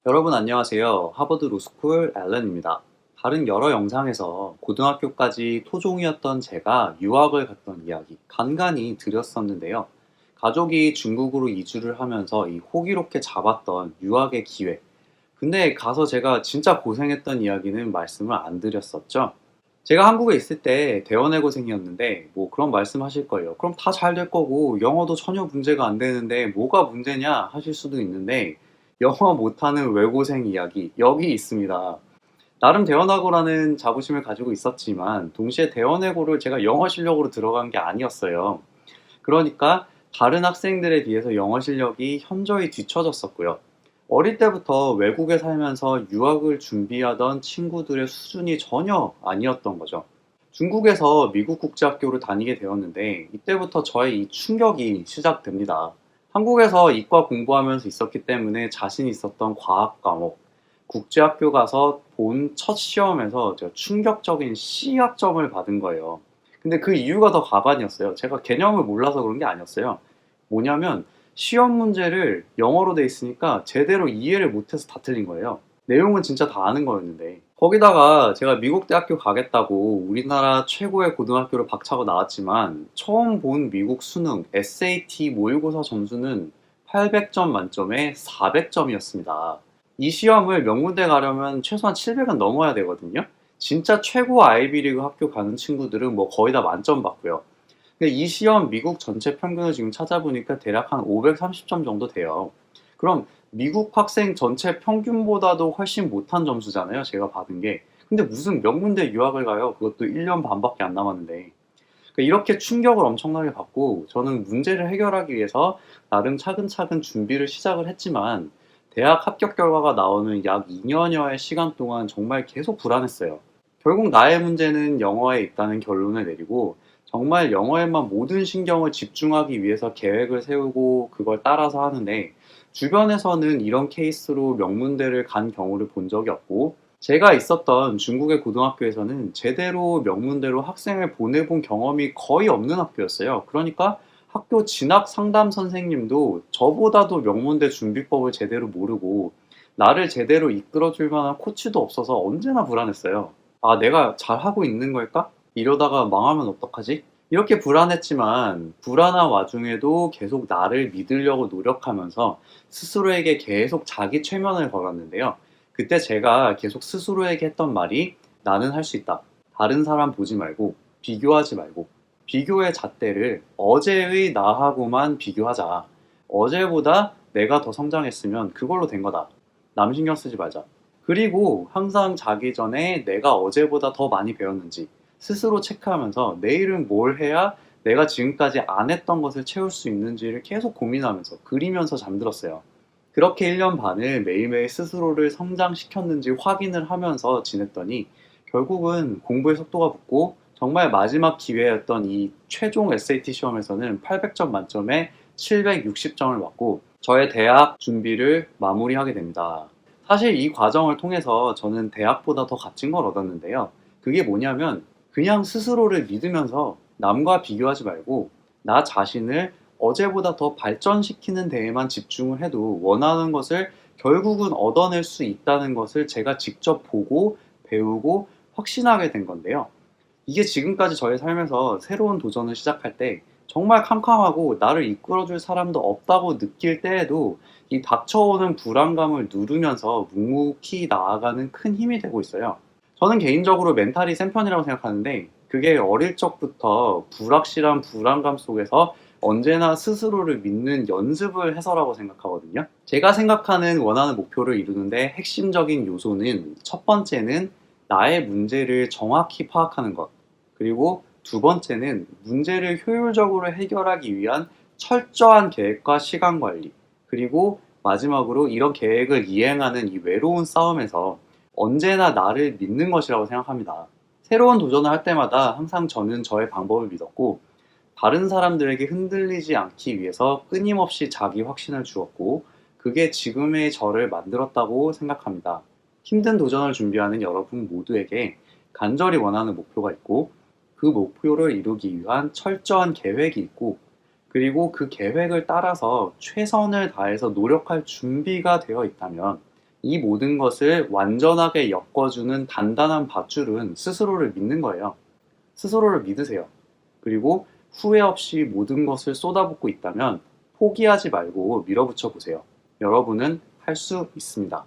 여러분 안녕하세요. 하버드 로스쿨 앨런입니다. 다른 여러 영상에서 고등학교까지 토종이었던 제가 유학을 갔던 이야기 간간히 드렸었는데요. 가족이 중국으로 이주를 하면서 이 호기롭게 잡았던 유학의 기회. 근데 가서 제가 진짜 고생했던 이야기는 말씀을 안 드렸었죠. 제가 한국에 있을 때 대원외고생이었는데 뭐 그런 말씀하실 거예요. 그럼 다 잘 될 거고 영어도 전혀 문제가 안 되는데 뭐가 문제냐 하실 수도 있는데 영어 못하는 외고생 이야기 여기 있습니다. 나름 대원학고라는 자부심을 가지고 있었지만 동시에 대원외고를 제가 영어 실력으로 들어간 게 아니었어요. 그러니까 다른 학생들에 비해서 영어 실력이 현저히 뒤처졌었고요. 어릴 때부터 외국에 살면서 유학을 준비하던 친구들의 수준이 전혀 아니었던 거죠. 중국에서 미국 국제학교를 다니게 되었는데 이때부터 저의 이 충격이 시작됩니다. 한국에서 이과 공부하면서 있었기 때문에 자신 있었던 과학 과목, 국제학교 가서 본 첫 시험에서 제가 충격적인 C학점을 받은 거예요. 근데 그 이유가 더 가관이었어요. 제가 개념을 몰라서 그런 게 아니었어요. 뭐냐면 시험 문제를 영어로 돼 있으니까 제대로 이해를 못해서 다 틀린 거예요. 내용은 진짜 다 아는 거였는데. 거기다가 제가 미국 대학교 가겠다고 우리나라 최고의 고등학교를 박차고 나왔지만 처음 본 미국 수능 SAT 모의고사 점수는 800점 만점에 400점이었습니다. 이 시험을 명문대 가려면 최소한 700은 넘어야 되거든요. 진짜 최고 아이비리그 학교 가는 친구들은 뭐 거의 다 만점 받고요. 근데 이 시험 미국 전체 평균을 지금 찾아보니까 대략 한 530점 정도 돼요. 그럼 미국 학생 전체 평균보다도 훨씬 못한 점수잖아요. 제가 받은 게. 근데 무슨 명문대 유학을 가요? 그것도 1년 반밖에 안 남았는데. 그러니까 이렇게 충격을 엄청나게 받고 저는 문제를 해결하기 위해서 나름 차근차근 준비를 시작을 했지만 대학 합격 결과가 나오는 약 2년여의 시간 동안 정말 계속 불안했어요. 결국 나의 문제는 영어에 있다는 결론을 내리고 정말 영어에만 모든 신경을 집중하기 위해서 계획을 세우고 그걸 따라서 하는데 주변에서는 이런 케이스로 명문대를 간 경우를 본 적이 없고 제가 있었던 중국의 고등학교에서는 제대로 명문대로 학생을 보내본 경험이 거의 없는 학교였어요. 그러니까 학교 진학 상담 선생님도 저보다도 명문대 준비법을 제대로 모르고 나를 제대로 이끌어줄 만한 코치도 없어서 언제나 불안했어요. 아, 내가 잘하고 있는 걸까? 이러다가 망하면 어떡하지? 이렇게 불안했지만 불안한 와중에도 계속 나를 믿으려고 노력하면서 스스로에게 계속 자기 최면을 걸었는데요. 그때 제가 계속 스스로에게 했던 말이 나는 할 수 있다. 다른 사람 보지 말고 비교하지 말고 비교의 잣대를 어제의 나하고만 비교하자. 어제보다 내가 더 성장했으면 그걸로 된 거다. 남 신경 쓰지 말자. 그리고 항상 자기 전에 내가 어제보다 더 많이 배웠는지 스스로 체크하면서 내일은 뭘 해야 내가 지금까지 안 했던 것을 채울 수 있는지를 계속 고민하면서 그리면서 잠들었어요. 그렇게 1년 반을 매일매일 스스로를 성장시켰는지 확인을 하면서 지냈더니 결국은 공부의 속도가 붙고 정말 마지막 기회였던 이 최종 SAT 시험에서는 800점 만점에 760점을 받고 저의 대학 준비를 마무리하게 됩니다. 사실 이 과정을 통해서 저는 대학보다 더 값진 걸 얻었는데요. 그게 뭐냐면 그냥 스스로를 믿으면서 남과 비교하지 말고 나 자신을 어제보다 더 발전시키는 데에만 집중을 해도 원하는 것을 결국은 얻어낼 수 있다는 것을 제가 직접 보고 배우고 확신하게 된 건데요. 이게 지금까지 저의 삶에서 새로운 도전을 시작할 때 정말 캄캄하고 나를 이끌어줄 사람도 없다고 느낄 때에도 이 닥쳐오는 불안감을 누르면서 묵묵히 나아가는 큰 힘이 되고 있어요. 저는 개인적으로 멘탈이 센 편이라고 생각하는데 그게 어릴 적부터 불확실한 불안감 속에서 언제나 스스로를 믿는 연습을 해서라고 생각하거든요. 제가 생각하는 원하는 목표를 이루는데 핵심적인 요소는 첫 번째는 나의 문제를 정확히 파악하는 것. 그리고 두 번째는 문제를 효율적으로 해결하기 위한 철저한 계획과 시간 관리. 그리고 마지막으로 이런 계획을 이행하는 이 외로운 싸움에서 언제나 나를 믿는 것이라고 생각합니다. 새로운 도전을 할 때마다 항상 저는 저의 방법을 믿었고 다른 사람들에게 흔들리지 않기 위해서 끊임없이 자기 확신을 주었고 그게 지금의 저를 만들었다고 생각합니다. 힘든 도전을 준비하는 여러분 모두에게 간절히 원하는 목표가 있고 그 목표를 이루기 위한 철저한 계획이 있고 그리고 그 계획을 따라서 최선을 다해서 노력할 준비가 되어 있다면 이 모든 것을 완전하게 엮어주는 단단한 밧줄은 스스로를 믿는 거예요. 스스로를 믿으세요. 그리고 후회 없이 모든 것을 쏟아붓고 있다면 포기하지 말고 밀어붙여 보세요. 여러분은 할 수 있습니다.